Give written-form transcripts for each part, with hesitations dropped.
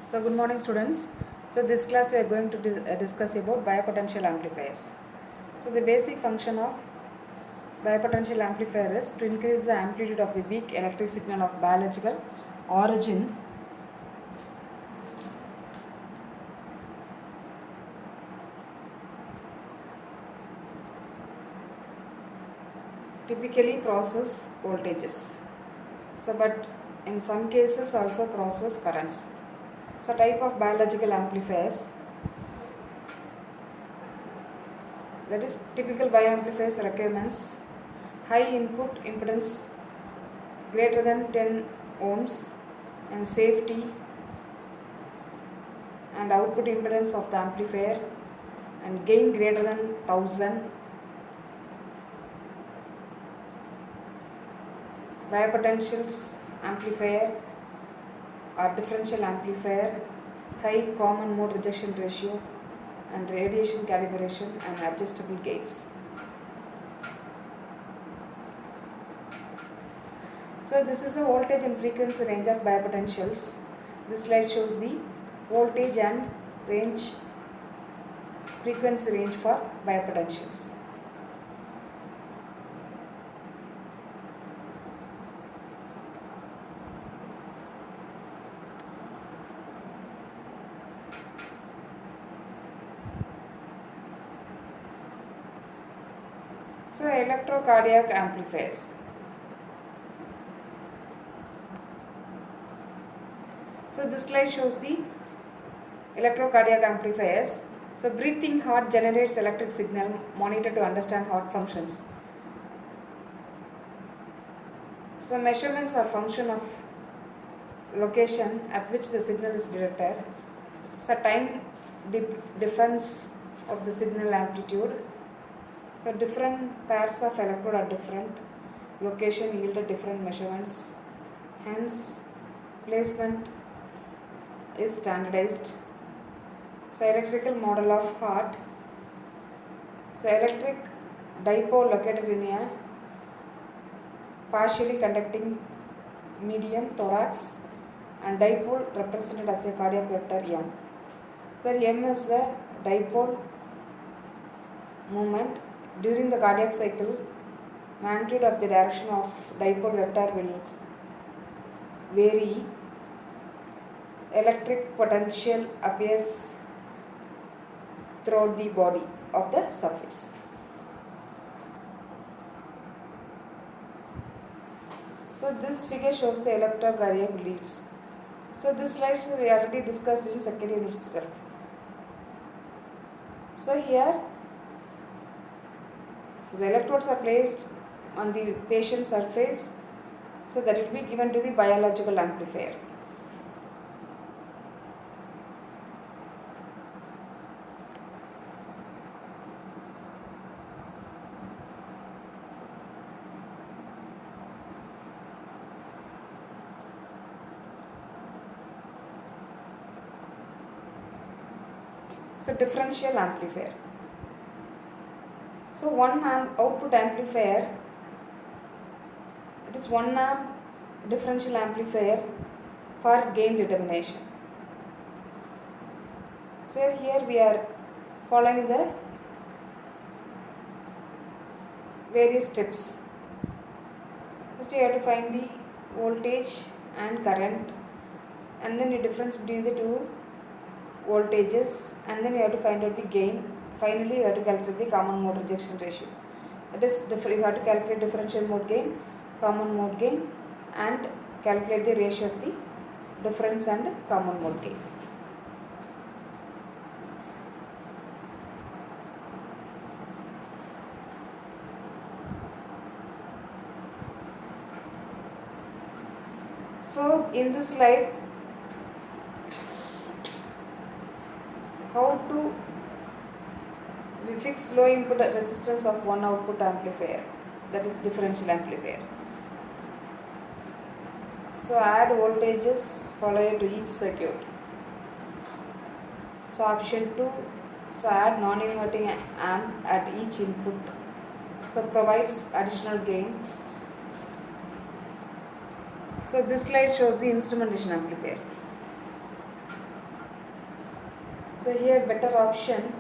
So good morning students. So this class we are going to discuss about biopotential amplifiers. So the basic function of biopotential amplifier is to increase the amplitude of the weak electric signal of biological origin typically process voltages. So but in some cases also process currents. So type of biological amplifiers, that is typical bioamplifiers requirements: high input impedance greater than 10 ohms and safety and output impedance of the amplifier and gain greater than 1000. Biopotentials amplifier or differential amplifier, high common mode rejection ratio and radiation calibration and adjustable gains. So this is a voltage and frequency range of biopotentials. This slide shows the voltage and range, frequency range for biopotentials. So electrocardiac amplifiers. So this slide shows the electrocardiac amplifiers. So breathing heart generates electric signal, monitor to understand heart functions. So measurements are function of location at which the signal is directed. So time difference of the signal amplitude. So different pairs of electrode are different. Location yielded different measurements. Hence placement is standardized. So electrical model of heart. So electric dipole located in a partially conducting medium thorax and dipole represented as a cardiac vector M. So M is the dipole moment. During the cardiac cycle, magnitude of the direction of dipole vector will vary. Electric potential appears throughout the body of the surface. So this figure shows the electrocardiac leads. So this slide we already discussed in second unit itself. So here, so the electrodes are placed on the patient surface, so that will be given to the biological amplifier. So differential amplifier. So 1 amp output amplifier, it is 1 amp differential amplifier for gain determination. So here we are following the various steps. First you have to find the voltage and current, and then the difference between the two voltages, and then you have to find out the gain. Finally you have to calculate the common mode rejection ratio. That is, you have to calculate differential mode gain, common mode gain, and calculate the ratio of the difference and common mode gain. So in this slide, how to we fix low input resistance of one output amplifier, that is differential amplifier. So add voltages followed to each circuit. So option 2, so add non-inverting amp at each input, so provides additional gain. So this slide shows the instrumentation amplifier. So here better option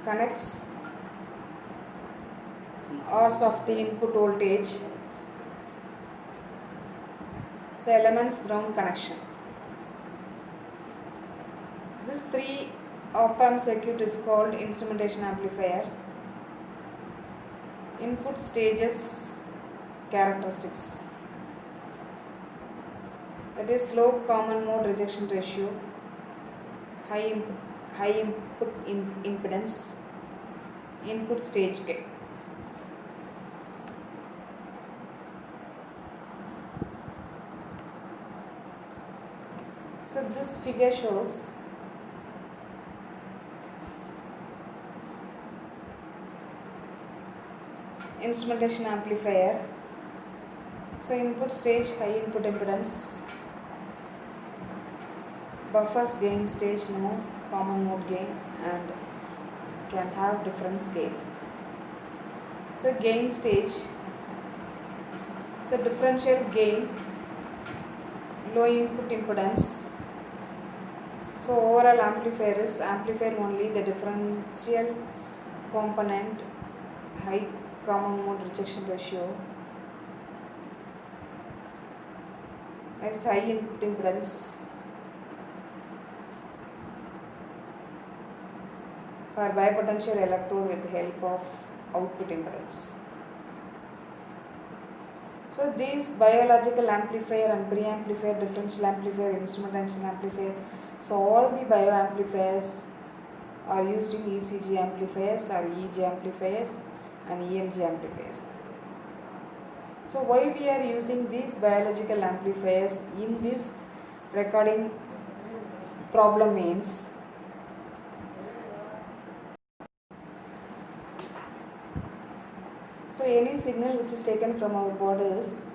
connects R's of the input voltage. So elements ground connection. This 3 op-amp circuit is called instrumentation amplifier. Input stages characteristics. That is low common mode rejection ratio, high input impedance, input stage gain. So this figure shows instrumentation amplifier. So input stage high input impedance, buffers gain stage no common mode gain and can have difference gain. So gain stage, so differential gain, low input impedance. So overall amplifier is amplifier only the differential component, high common mode rejection ratio. Next, high input impedance for bipotential electrode with the help of output impedance. So these biological amplifier and pre-amplifier, differential amplifier, instrumentation amplifier, so all the bioamplifiers are used in ECG amplifiers or EEG amplifiers and EMG amplifiers. So why we are using these biological amplifiers in this recording problem means, so any signal which is taken from our body is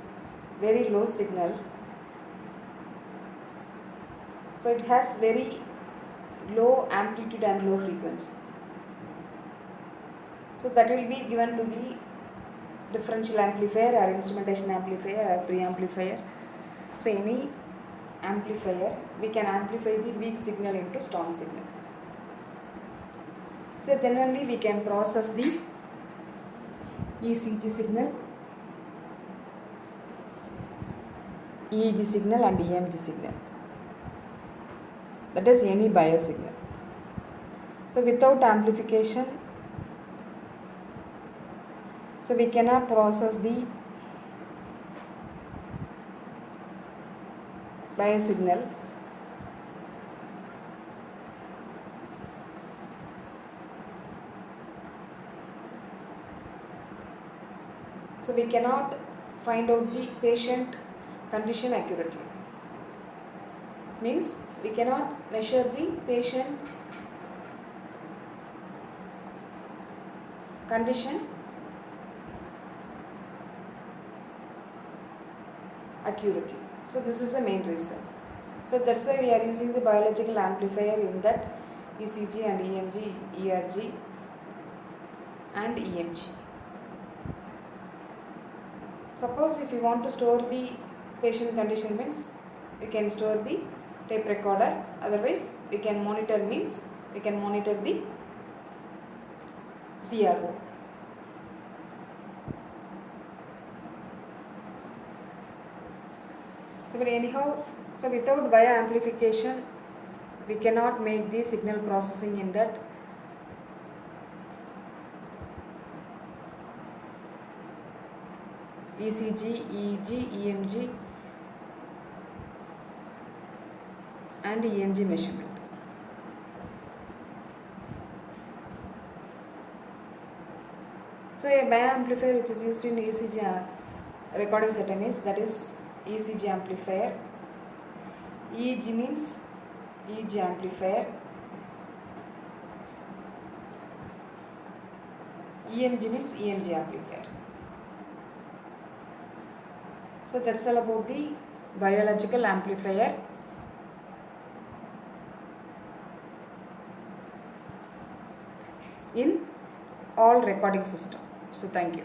very low signal. So it has very low amplitude and low frequency. So that will be given to the differential amplifier or instrumentation amplifier or pre-amplifier. So any amplifier, we can amplify the weak signal into strong signal. So then only we can process the ECG signal, EEG signal and EMG signal. That is any biosignal. So without amplification, so we cannot process the biosignal. So we cannot find out the patient condition accurately. Means we cannot measure the patient condition accurately. So this is the main reason. So that's why we are using the biological amplifier in that ECG and EMG, ERG and EMG. Suppose if you want to store the patient condition means you can store the tape recorder, otherwise we can monitor means we can monitor the CRO. So but anyhow, so without bioamplification we cannot make the signal processing in that ECG, EEG, EMG and EMG measurement. So a bioamplifier which is used in ECG recording setup is, that is ECG amplifier. EEG means EEG amplifier. EMG means EMG amplifier. So that's all about the biological amplifier. In all recording system. So thank you.